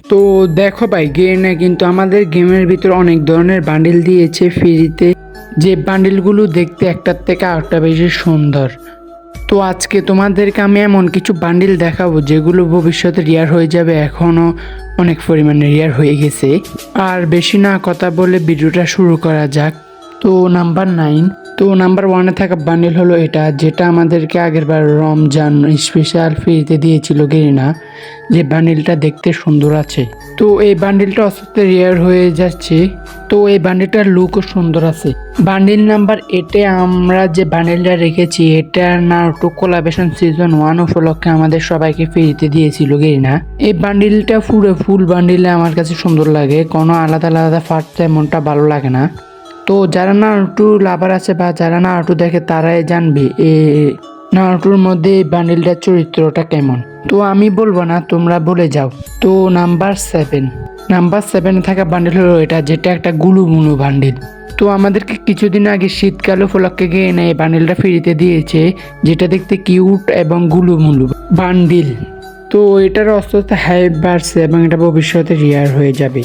তো দেখো ভাই, গেমে কিন্তু আমাদের গেমের ভিতর অনেক ধরনের বান্ডিল দিয়েছে ফ্রিতে, যে বান্ডিলগুলো দেখতে একটার থেকে আরেকটা বেশি সুন্দর। তো আজকে তোমাদেরকে আমি এমন কিছু বান্ডিল দেখাবো যেগুলো ভবিষ্যতে রিয়ার হয়ে যাবে, এখনও অনেক পরিমাণে রিয়ার হয়ে গেছে। আর বেশি না কথা বলে ভিডিওটা শুরু করা যাক। তো নাম্বার 9, তো নাম্বার 1-এ থাকা বান্ডিল হলো এটা, যেটা আমাদেরকে আগেরবার রমজান স্পেশাল ফ্রিতে দিয়েছিল গেরিনা। যে বান্ডিলটা দেখতে সুন্দর আছে, তো এই বান্ডিলটা আস্তে রেয়ার হয়ে যাচ্ছে। তো এই বান্ডিলটার লুকও সুন্দর আছে। বান্ডিল নাম্বার 8-এ আমরা যে বান্ডিলটা রেখেছি, এটা নারুটো কোলাবেশন সিজন 1 উপলক্ষে আমাদের সবাইকে ফ্রিতে দিয়েছিল গেরিনা। এই বান্ডিলটা পুরো ফুল বান্ডিলে আমার কাছে সুন্দর লাগে, কোনো আলাদা আলাদা পার্ট তেমনটা ভালো লাগে না। তো যারা নারুটো লাভার আছে বা যারা নারুটো দেখে তারাই জানবে নারুটোর মধ্যে এই বান্ডিলটার চরিত্রটা কেমন। তো আমি বলবো না, তোমরা বলে যাও। তো নাম্বার 7-এ থাকা বান্ডিল হলো এটা, যেটা একটা গুলুমুলু বান্ডিল। তো আমাদেরকে কিছুদিন আগে শীতকাল উপলক্ষে গিয়ে এনে এই বান্ডিলটা ফ্রিতে দিয়েছে, যেটা দেখতে কিউট এবং গুলুমুলু বান্ডিল। তো এটার অস্ত্রতা হাইপ বাড়ছে এবং এটা ভবিষ্যতে রিয়ার হয়ে যাবে।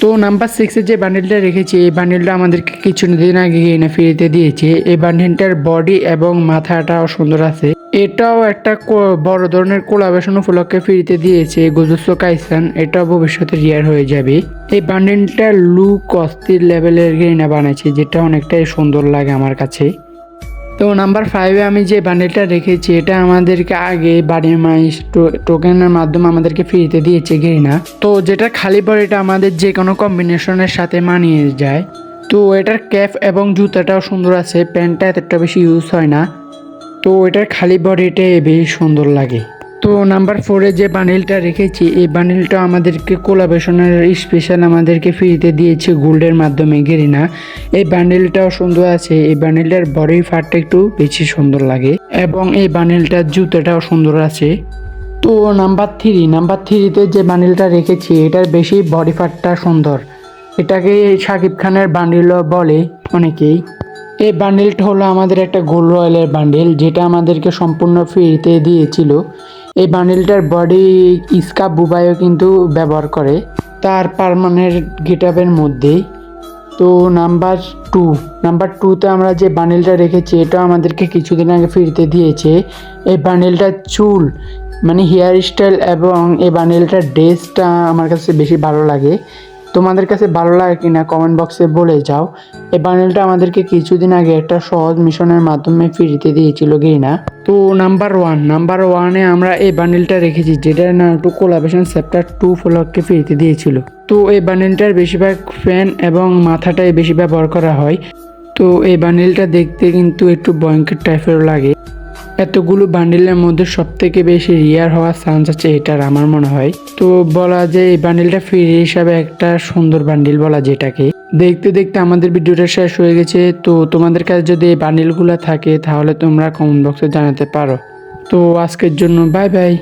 তো নাম্বার 6-এ যে বান্ডিলটা রেখেছি, এই বান্ডিলটা আমাদেরকে কিছুদিন আগে এনে ফ্রিতে দিয়েছে। এই বান্ডিলটার বডি এবং মাথাটাও সুন্দর আছে। এটাও একটা বড় ধরনের কোলাবেশন উপলক্ষে ফ্রিতে দিয়েছে গোজুৎসু কাইসান, এটাও ভবিষ্যতে রিয়ার হয়ে যাবে। এই বান্ডিলটার লুক অস্থির লেভেলের গেরিনা বানাইছে, যেটা অনেকটাই সুন্দর লাগে আমার কাছে। তো নাম্বার 5-এ আমি যে বান্ডেলটা রেখেছি, এটা আমাদেরকে আগে বাড়ি মাইস টোকেনের মাধ্যমে আমাদেরকে ফ্রিতে দিয়েছে গেরিনা। তো যেটা খালি বডিটা আমাদের যে কোনো কম্বিনেশনের সাথে মানিয়ে যায়। তো এটার ক্যাপ এবং জুতাটাও সুন্দর আছে, প্যান্টটা এতটা বেশি ইউজ হয় না। তো এটার খালি বডিটাই বেশ সুন্দর লাগে। তো নাম্বার 4-এ যে বান্ডিলটা রেখেছি, এই বান্ডিলটা আমাদেরকে কোলাবেশনের স্পেশাল আমাদেরকে ফ্রিতে দিয়েছে গোল্ডের মাধ্যমে গেরিনা। এই বান্ডিলটাও সুন্দর আছে। এই বান্ডিলটার বডি পার্টটা একটু বেশি সুন্দর লাগে এবং এই বান্ডিলটার জুতোটাও সুন্দর আছে। তো নাম্বার 3-তে যে বান্ডিলটা রেখেছি, এটার বেশি বডি পার্টটা সুন্দর। এটাকে শাকিব খানের বান্ডিলও বলে অনেকেই। এই বান্ডিলটা হলো আমাদের একটা গোল্ড রয়্যালের বান্ডিল, যেটা আমাদেরকে সম্পূর্ণ ফ্রিতে দিয়েছিল। এই বান্ডিলটার বডি ইস্কা বুবাইও কিন্তু ব্যবহার করে তার পার্মানেন্ট গেটআপের মধ্যেই। তো নাম্বার 2-তে আমরা যে বান্ডিলটা রেখেছি, এটা আমাদেরকে কিছুদিন আগে ফ্রিতে দিয়েছে। এই বান্ডিলটার চুল মানে হেয়ার স্টাইল এবং এই বান্ডিলটার ড্রেসটা আমার কাছে বেশি ভালো লাগে। তোমাদের কাছে ভালো লাগে কিনা কমেন্ট বক্সে বলে যাও। এই বান্ডেলটা আমাদেরকে কিছুদিন আগে একটা সহজ মিশনের মাধ্যমে ফ্রিতে দিয়েছিল গেরিনা। তো নাম্বার 1-এ আমরা এই বান্ডেলটা রেখেছি, যেটা নারুটো কোলাবেশন চ্যাপ্টার 2 উপলক্ষে ফ্রিতে দিয়েছিল। তো এই বান্ডেলটার বেশিরভাগ ফ্যান এবং মাথাটাই বেশি ব্যবহার করা হয়। তো এই বান্ডেলটা দেখতে কিন্তু একটু ভয়ঙ্কর টাইপের লাগে। এতগুলো বান্ডিলের মধ্যে সব থেকে বেশি রিয়ার হওয়ার চান্স আছে এটার, আমার মনে হয়। তো বলা যায় এই বান্ডিলটা ফ্রি হিসাবে একটা সুন্দর বান্ডিল বলা যেটাকে। দেখতে দেখতে আমাদের ভিডিওটা শেষ হয়ে গেছে। তো তোমাদের কাছে যদি এই বান্ডিলগুলো থাকে তাহলে তোমরা কমেন্ট বক্সে জানাতে পারো। তো আজকের জন্য বাই বাই।